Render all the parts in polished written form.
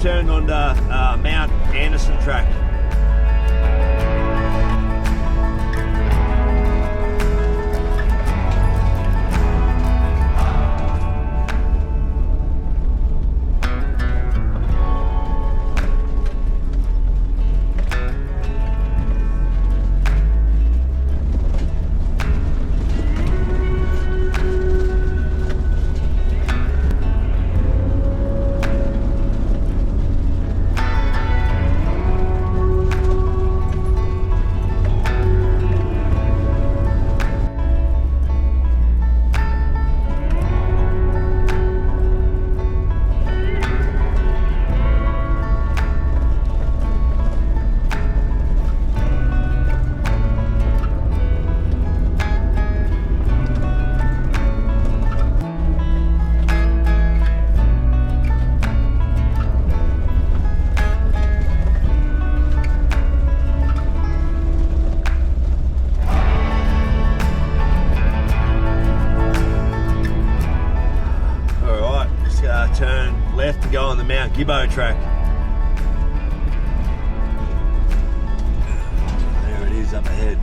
just turned onto Mount Anderson Track. Turn left to go on the Mount Gibbo track. There it is up ahead.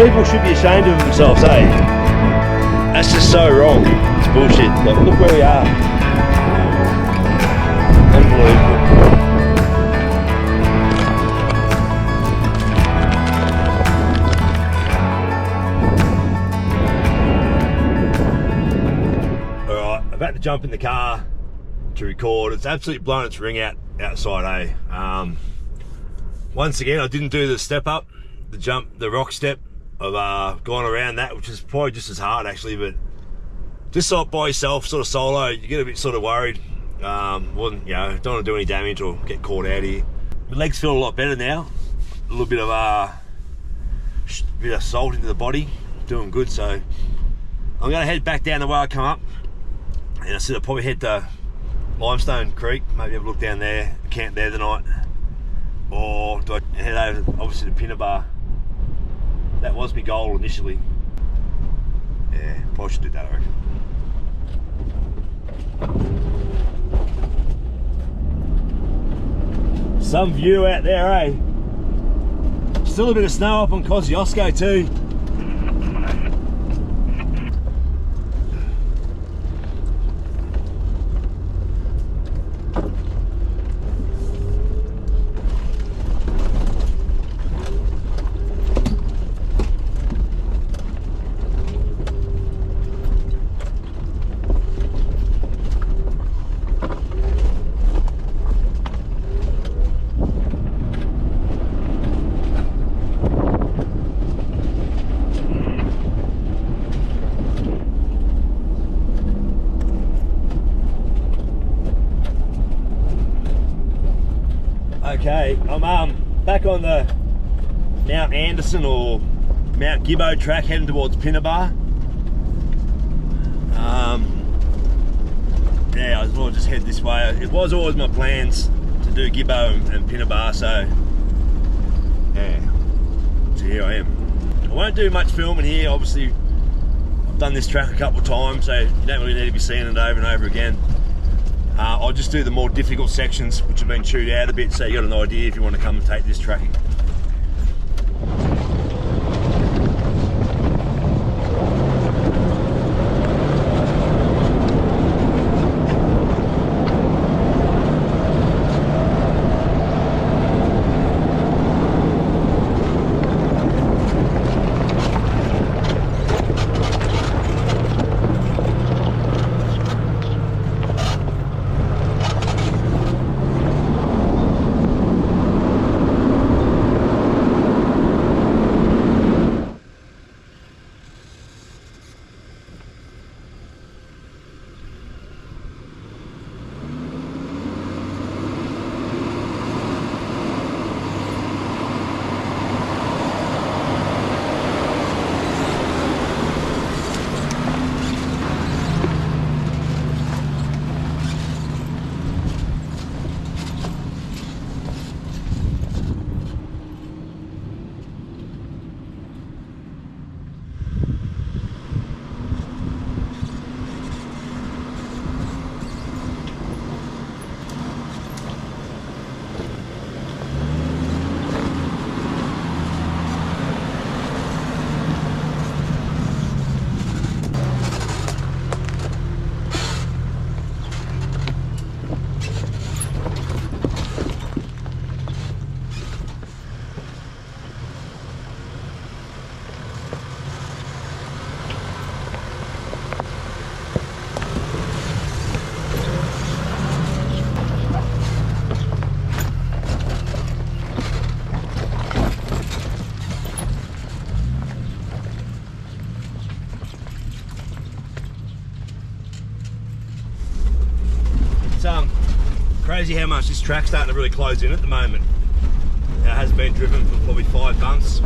people should be ashamed of themselves, eh? That's just so wrong. It's bullshit. Like, look where we are. Unbelievable. Alright, I've had to jump in the car to record. It's absolutely blown its ring out outside, eh? Once again, I didn't do the step up, the jump, the rock step. I've gone around that, which is probably just as hard actually, but just sort of by yourself, sort of solo, you get a bit sort of worried. Well, you know, don't want to do any damage or get caught out here. My legs feel a lot better now. A little bit of salt into the body, doing good. So I'm going to head back down the way I come up, and I said I'll probably head to Limestone Creek, maybe have a look down there, camp there the night, or do I head over obviously to Pinnibar? That was my goal initially. Yeah, probably should do that, I reckon. Some view out there, eh? Still a bit of snow up on Kosciuszko too. Okay, I'm back on the Mount Anderson or Mount Gibbo track heading towards Pinnibar. Yeah, I was well just head this way. It was always my plans to do Gibbo and Pinnibar, so yeah, so here I am. I won't do much filming here, obviously. I've done this track a couple of times, so you don't really need to be seeing it over and over again. I'll just do the more difficult sections which have been chewed out a bit, so you got an idea if you want to come and take this tracking. Crazy how much this track's starting to really close in at the moment. It hasn't been driven for probably 5 months.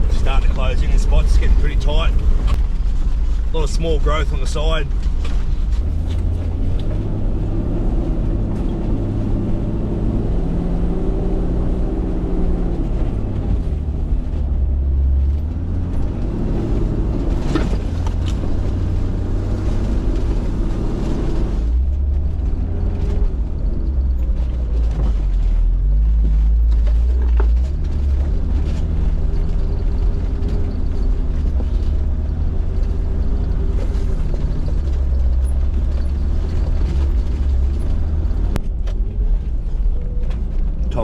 It's starting to close in. The spots getting pretty tight. A lot of small growth on the side.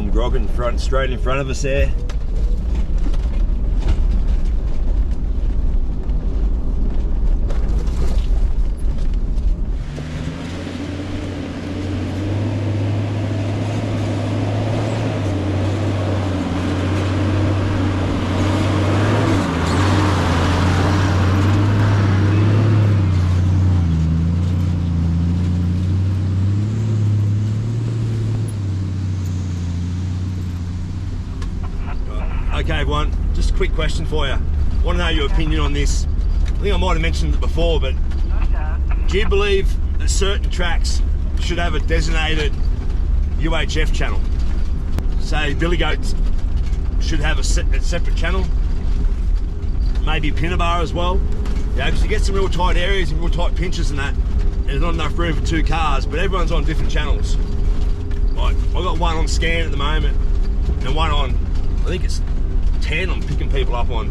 some grog in front, straight in front of us there. Okay everyone, just a quick question for you. I want to know your opinion on this. I think I might have mentioned it before, but do you believe that certain tracks should have a designated UHF channel? Say Billy Goats should have a separate channel, maybe Pinnibar as well. Yeah, because you get some real tight areas and real tight pinches and that, and there's not enough room for two cars, but everyone's on different channels. Like, I've got one on scan at the moment, and one on, I think it's 10 I'm picking people up on.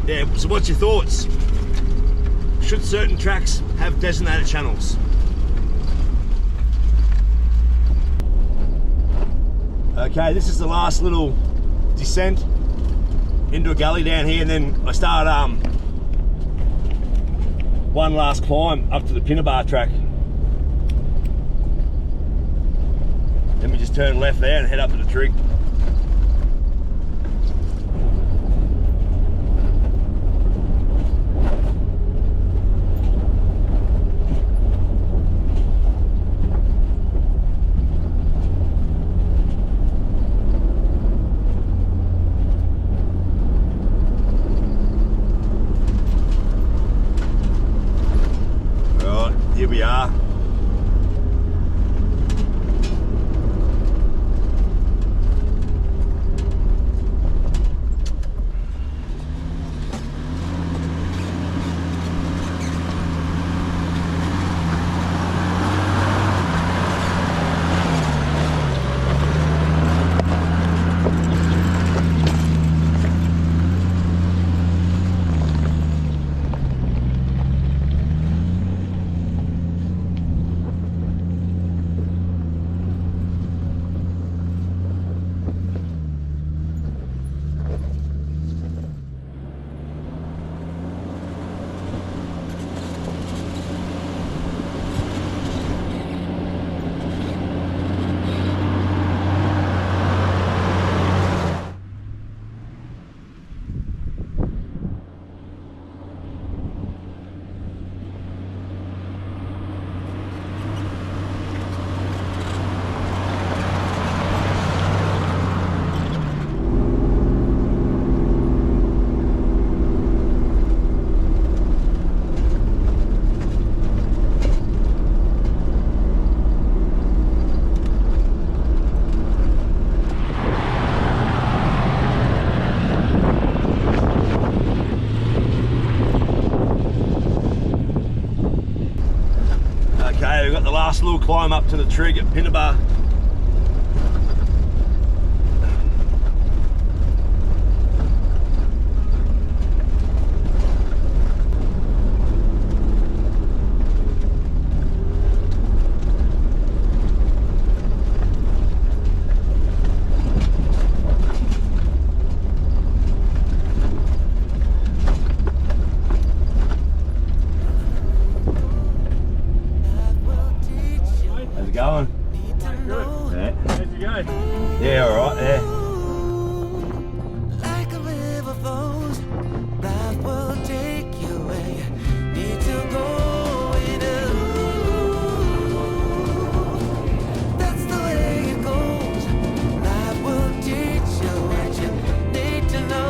Yeah, so what's your thoughts? Should certain tracks have designated channels? Okay, this is the last little descent into a gully down here, and then I start one last climb up to the Pinnibar Track. Then we just turn left there and head up to the trig. Here we are. Okay, we've got the last little climb up to the trig at Pinnibar. Going? Good. Yeah. How'd you go? Yeah, alright, yeah. Like a river flows, life will take you where you need to go. That's the way it goes. Life will teach you what you need to know.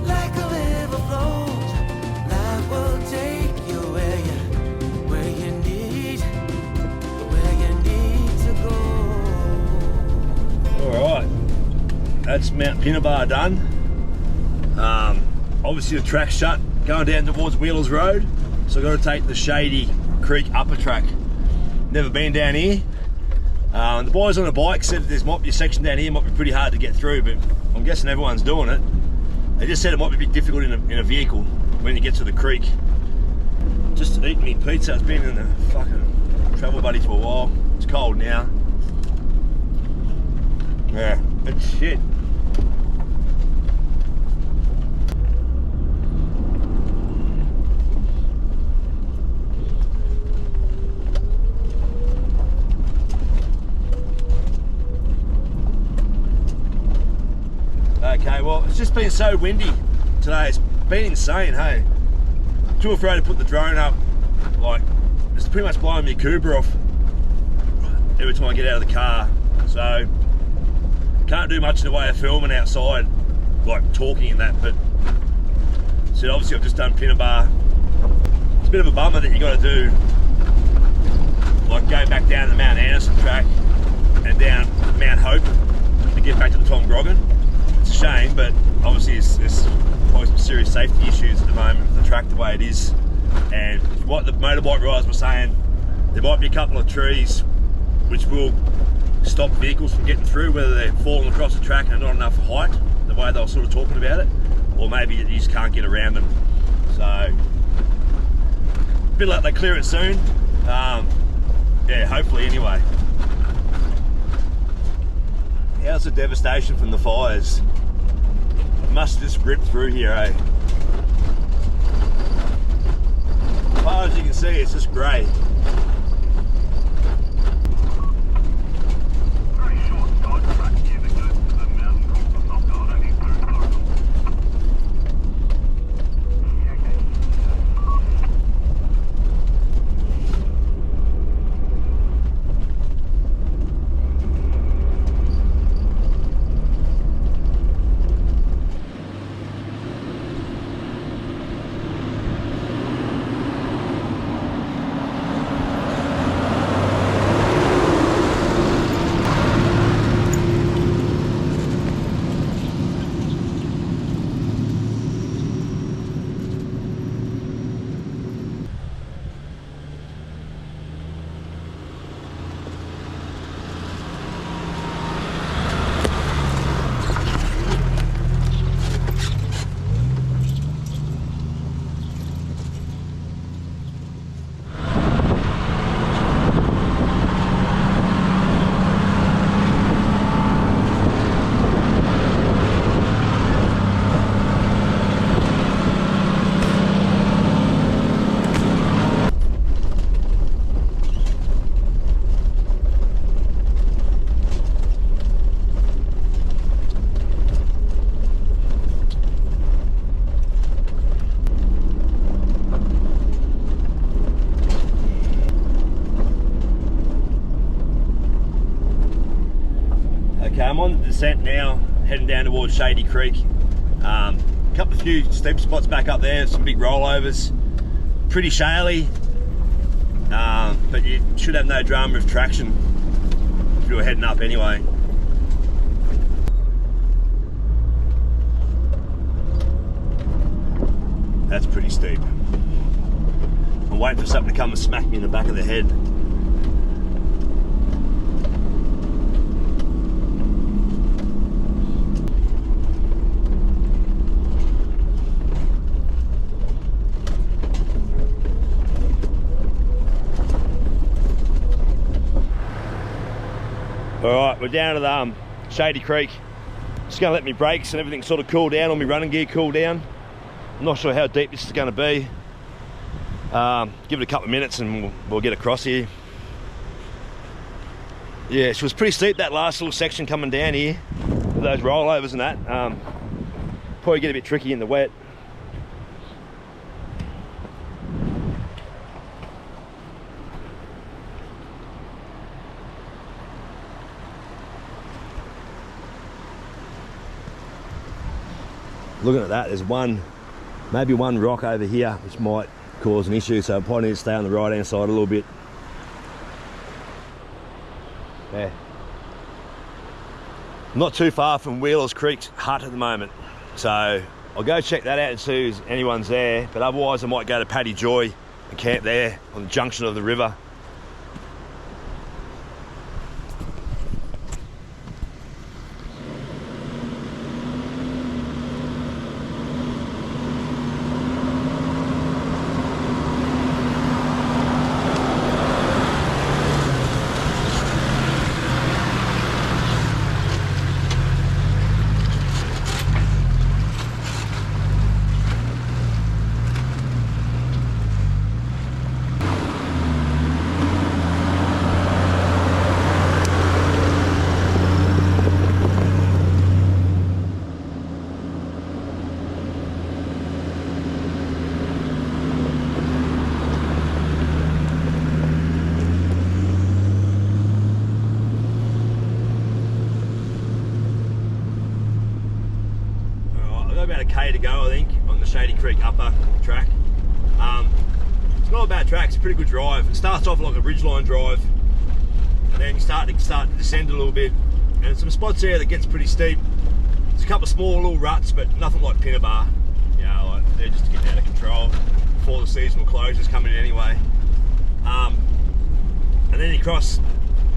Like a river flows, life will take you where you need to go. Alright, that's Mt Pinnibar done. Obviously the track's shut, going down towards Wheelers Road, so I've got to take the Shady Creek upper track. Never been down here. The boys on the bike said that might be a section down here, might be pretty hard to get through, but I'm guessing everyone's doing it. They just said it might be a bit difficult in a vehicle when you get to the creek. Just eating me pizza, it's been in the fucking travel buddy for a while. It's cold now. Yeah, it's shit. Okay, well, it's just been so windy today. It's been insane, hey. Too afraid to put the drone up. Like, it's pretty much blowing me Cooper off every time I get out of the car. So, can't do much in the way of filming outside, like talking and that, but so obviously I've just done Pinnibar. It's a bit of a bummer that you got to do, like go back down the Mount Anderson track and down Mount Hope to get back to the Tom Grogan. It's a shame, but obviously there's probably some serious safety issues at the moment with the track the way it is. And what the motorbike riders were saying, there might be a couple of trees which will stop vehicles from getting through, whether they're falling across the track and not enough height, the way they were sort of talking about it, or maybe you just can't get around them. So, a bit like they clear it soon. Yeah, hopefully anyway. How's the devastation from the fires? It must have just ripped through here, eh? As far as you can see, it's just grey. I'm on the descent now, heading down towards Shady Creek. Few steep spots back up there, some big rollovers, pretty shaly, but you should have no drama of traction if you're heading up anyway. That's pretty steep. I'm waiting for something to come and smack me in the back of the head. Alright, we're down to the Shady Creek. Just going to let me brakes and everything sort of cool down, all my running gear cool down. I'm not sure how deep this is going to be. Give it a couple of minutes and we'll get across here. Yeah, she was pretty steep, that last little section coming down here with those rollovers and that. Probably get a bit tricky in the wet. Looking at that, there's maybe one rock over here which might cause an issue, so I probably need to stay on the right hand side a little bit. Yeah. Not too far from Wheeler's Creek's hut at the moment, so I'll go check that out and see if anyone's there, but otherwise I might go to Paddy Joy and camp there on the junction of the river. a K to go, I think, on the Shady Creek upper track. It's not a bad track, it's a pretty good drive. It starts off like a ridgeline drive, and then you start to descend a little bit, and some spots there that gets pretty steep. There's a couple of small little ruts, but nothing like Pinnibar. You know, like they're just getting out of control before the seasonal closures come in anyway. And then you cross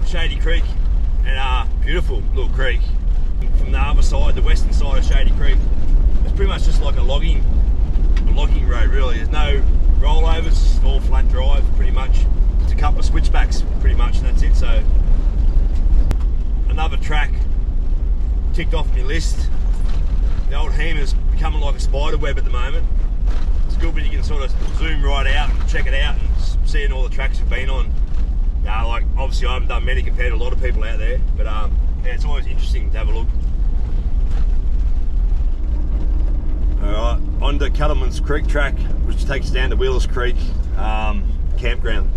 Shady Creek, and beautiful little creek. From the other side, the western side of Shady Creek, it's pretty much just like a logging road really. There's no rollovers, all flat drive pretty much. It's a couple of switchbacks pretty much, and that's it. So another track ticked off my list. The old Hamer's becoming like a spider web at the moment. It's good when you can sort of zoom right out and check it out and seeing all the tracks you've been on. Yeah, like obviously I haven't done many compared to a lot of people out there, but yeah, it's always interesting to have a look. Alright, on to Cattleman's Creek track, which takes down to Wheelers Creek campground.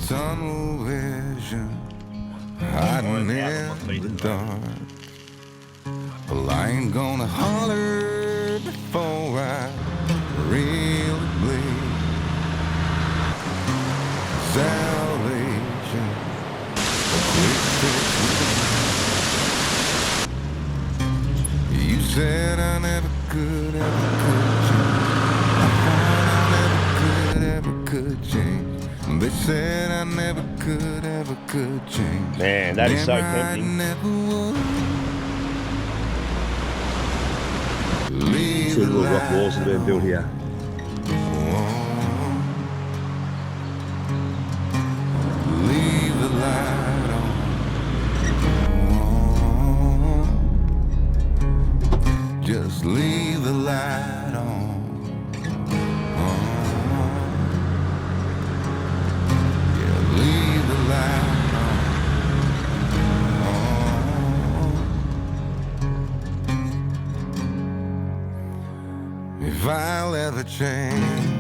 Tunnel vision, hiding in the dark. Well, I ain't gonna holler before I really bleed. Salvation, you said I never could, ever could change. They said I never could, ever could change. Man, that is so Never, I tempting. never would. Leave See the the little rock light walls that have been built here. on. Leave the light on. Just leave the light on. If I'll ever change,